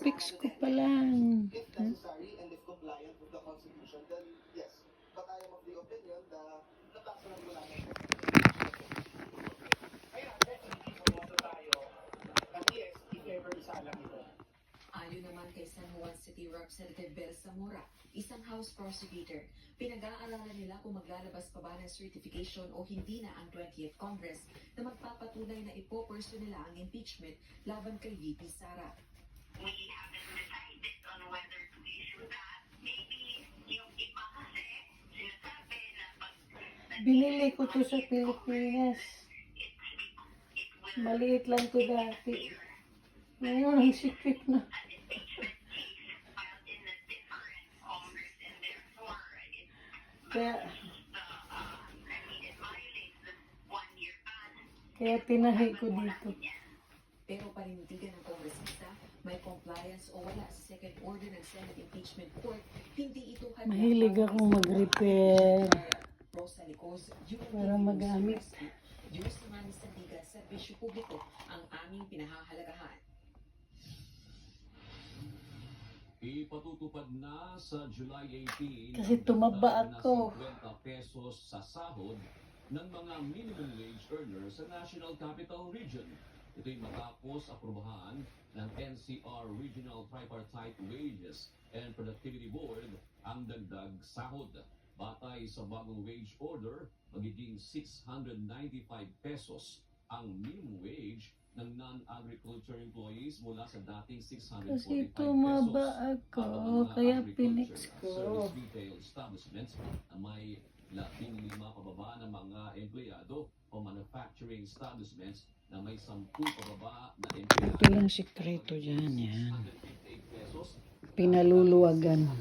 fix ko pa lang. if necessary and if compliant with the Constitution, then yes. But I am of the opinion na napakasarap mo namin. Kaya definitely pumoto tayo at yes, i-favor isa lang ito. Ayon naman kay San Juan City Representative Bel Zamora, isang House prosecutor, pinag-aaralan nila kung maglalabas pa ba ng certification o hindi na ang 20th Congress na magpapatunay na ipoperso nila ang impeachment laban kay VP Sara. We haven't decided on whether to issue that. Maybe yung iba kasi sinasabi na pag Binili ko to sa Pilipinas. it will Maliit lang to dati. Ngayon, ang sikip na. an impeachment case filed in a different Congress and therefore Kaya, it violates the 1-year ban. kaya tinahi ko dito. Pero panindigan ng kongresista, may compliance o wala sa second order ng Senate Impeachment Court, hindi ito handa. Mahilig akong mag-repair Rosa Licos, para magamit. Diyos naman sa liga sa bisyo publiko ang aming pinahahalagahan. Ipatutupad na sa July 18 Kasi tumaba na ako. 50 pesos sa sahod ng mga minimum wage earners sa National Capital Region. Ito'y matapos aprobahan ng NCR Regional Tripartite Wages and Productivity Board ang dagdag sahod. Batay sa bagong wage order, magiging 695 pesos ang minimum wage ng non-agriculture employees mula sa dating 645 Kasi pesos. tumaba ako, kaya pinix ko. Service retail establishments na may 15 pababa ng mga empleyado o manufacturing establishments na may 10 pababa na empleyado. Ito lang sikreto dyan, yan. 658 pesos Pinaluluwagan.